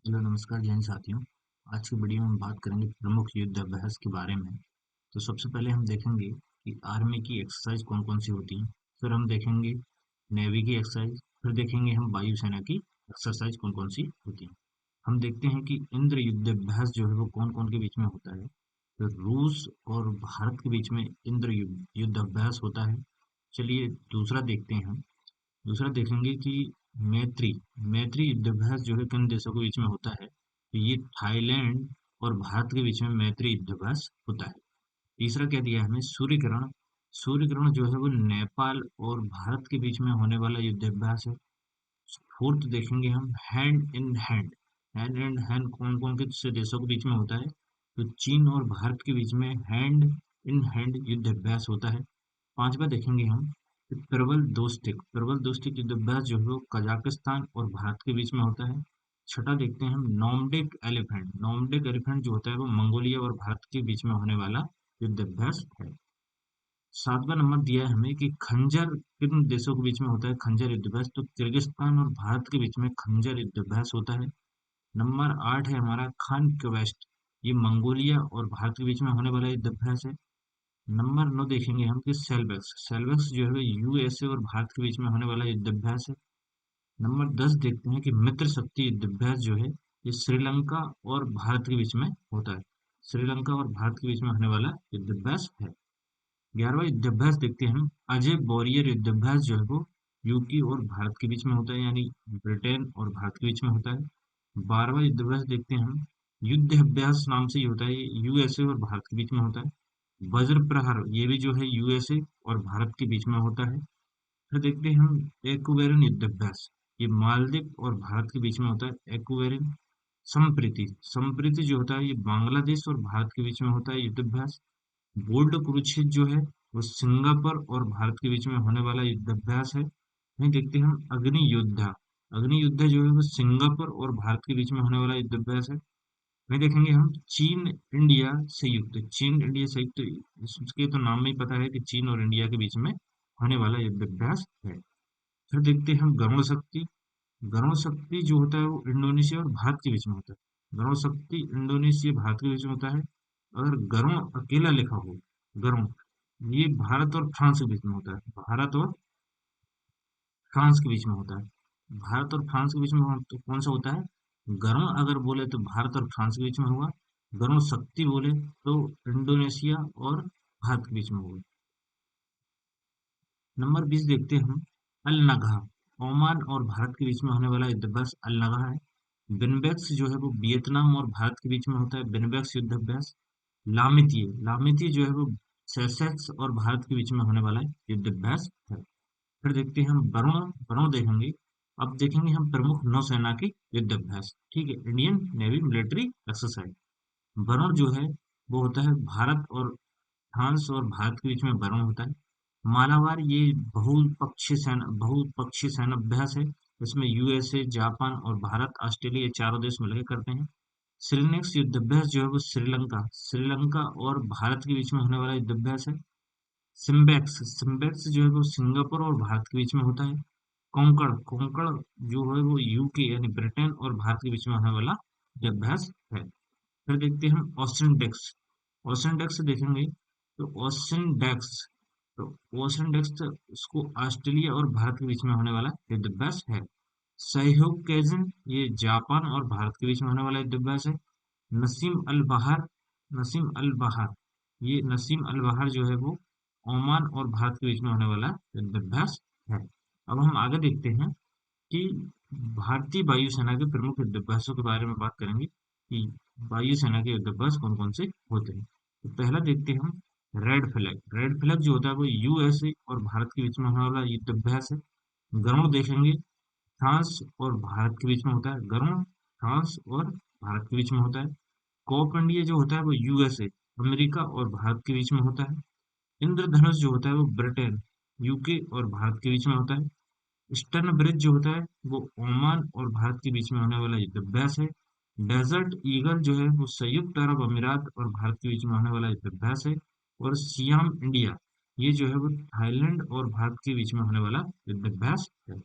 Hello नमस्कार जैन साथियों। आज की वीडियो में हम बात करेंगे प्रमुख युद्ध अभ्यास के बारे में। तो सबसे पहले हम देखेंगे कि आर्मी की एक्सरसाइज कौन कौन सी होती हैं। फिर हम देखेंगे नेवी की एक्सरसाइज। फिर देखेंगे हम वायुसेना की एक्सरसाइज कौन कौन सी होती हैं। हम देखते हैं कि इंद्र युद्ध अभ्यास जो है वो कौन कौन के बीच में होता है। तो रूस और भारत के बीच में इंद्र युद्ध अभ्यास होता है। चलिए दूसरा देखते हैं हम। दूसरा देखेंगे कि मैत्री मैत्री युद्धाभ्यास जो है किन देशों के बीच में होता है। तो ये थाईलैंड और भारत के बीच में मैत्री युद्धाभ्यास होता है। तीसरा क्या दिया है हमें, सूर्य ग्रहण। सूर्य ग्रहण जो है वो नेपाल और भारत के बीच में होने वाला युद्धाभ्यास है। फोर्थ देखेंगे हम hand in hand. Hand in hand कौन कौन के से देशों के बीच में होता है। तो चीन और भारत के बीच में हैंड इन हैंड युद्धाभ्यास होता है। पांचवा देखेंगे हम कि प्रबल दोस्तिक युद्धाभ्यास जो है वो कजाकिस्तान और भारत के बीच में होता है। छठा देखते हैं हम नॉर्मडिक एलिफेंट जो होता है वो मंगोलिया और भारत के बीच में होने वाला युद्धाभ्यास है। सातवां नंबर दिया है हमें कि खंजर किन देशों के बीच में होता है। खंजर युद्धाभ्यास तो किर्गिस्तान और भारत के बीच में खंजर युद्धाभ्यास होता है। नंबर 8 है हमारा खान क्वेस्ट। ये मंगोलिया और भारत के बीच में होने वाला युद्धाभ्यास है। नंबर 9 देखेंगे हम कि सेल्वेक्स जो है यूएसए और भारत के बीच में होने वाला युद्धाभ्यास है। नंबर 10 देखते हैं कि मित्र शक्ति युद्धाभ्यास जो है ये श्रीलंका और भारत के बीच में होता है। श्रीलंका और भारत के बीच में होने वाला युद्धाभ्यास है। 11वां युद्धाभ्यास देखते हैं हम अजय बोरियर युद्धाभ्यास जो है वो यूके और भारत के बीच में होता है, यानी ब्रिटेन और भारत के बीच में होता है। 12वां युद्धाभ्यास देखते हैं हम युद्ध अभ्यास नाम से ही होता है, ये यूएसए और भारत के बीच में होता है। वज्र प्रहार ये भी जो है यूएसए और भारत के बीच में होता है। फिर देखते हैं हम एक्वेरिन युद्धाभ्यास। ये मालदीव और भारत के बीच में होता है एक्वेरिन। संप्रीति जो होता है ये बांग्लादेश और भारत के बीच में होता है युद्धाभ्यास। बोल्ड कुरुक्षेत्र जो है वो सिंगापुर और भारत के बीच में होने वाला युद्धाभ्यास है। वहीं देखते हैं हम अग्नि युद्ध जो है वो सिंगापुर और भारत के बीच में होने वाला युद्धाभ्यास है। वहीं देखेंगे हम चीन इंडिया संयुक्त, इसके तो नाम में ही पता है कि चीन और इंडिया के बीच में होने वाला युद्धाभ्यास है। फिर देखते हैं हम गरुण शक्ति जो होता है वो इंडोनेशिया और भारत के बीच में होता है। गरुण शक्ति इंडोनेशिया भारत के बीच में होता है। अगर गरुण अकेला लिखा हो, गरुण, ये भारत और फ्रांस के बीच में होता है। भारत और फ्रांस के बीच में होता है। भारत और फ्रांस के बीच में तो कौन सा होता है। गरुण अगर बोले तो भारत और फ्रांस के बीच में होगा। गरुण शक्ति बोले तो इंडोनेशिया और भारत के बीच में होगा। नंबर 20 देखते हैं हम अल नगहा। ओमान और भारत के बीच में होने वाला युद्धाभ्यास अल नगहा है। बिनबेक्स जो है वो वियतनाम और भारत के बीच में होता है, बिनबेक्स युद्धाभ्यास। लामितीय जो है वो सेसेक्स और भारत के बीच में होने वाला युद्धाभ्यास है। फिर देखते हैं हम वरुण वरुण देखेंगे। अब देखेंगे हम प्रमुख नौसेना के युद्धाभ्यास। ठीक है, Indian navy military exercise. Varun जो है वो होता है भारत और फ्रांस और भारत के बीच में वरुण होता है। मालाबार ये बहुपक्षीय सैन्य अभ्यास है। इसमें यूएसए, जापान और भारत, ऑस्ट्रेलिया ये चारों देश मिलकर करते हैं। श्रीनेक्स युद्धाभ्यास जो है वो श्रीलंका और भारत के बीच में होने वाला युद्धाभ्यास है। सिम्बेक्स जो है वो सिंगापुर और भारत के बीच में होता है। कोंकण जो है वो यूके यानी ब्रिटेन और भारत के बीच में होने वाला युद्धाभ्यास है। फिर देखते हैं हम ओशन डेक्स देखेंगे। तो ओशन डेक्स इसको ऑस्ट्रेलिया और भारत के बीच में होने वाला युद्धाभ्यास है। सहयोग कैजन ये जापान और भारत के बीच में होने वाला युद्धाभ्यास है। नसीम अल बहार नसीम अल बहार ये नसीम अल बहार जो है वो ओमान और भारत के बीच में होने वाला युद्धाभ्यास है। अब हम आगे देखते हैं कि भारतीय वायुसेना के प्रमुख युद्धाभ्यासों के बारे में बात करेंगे कि वायुसेना के युद्धाभ्यास कौन कौन से होते हैं। तो पहला देखते हैं हम रेड फ्लैग जो होता है वो यूएसए और भारत के बीच में होने वाला युद्धाभ्यास है। गरुड़ देखेंगे, फ्रांस और भारत के बीच में होता है। गरुड़ फ्रांस और भारत के बीच में होता है। कॉप इंडिया जो होता है वो यूएसए, अमेरिका और भारत के बीच में होता है। इंद्रधनुष जो होता है वो ब्रिटेन, यूके और भारत के बीच में होता है। ईस्टर्न ब्रिज जो होता है वो ओमान और भारत के बीच में होने वाला युद्धाभ्यास है। डेजर्ट ईगल जो है वो संयुक्त अरब अमीरात और भारत के बीच में होने वाला युद्धाभ्यास है। और सियाम इंडिया ये जो है वो थाईलैंड और भारत के बीच में होने वाला युद्धाभ्यास है।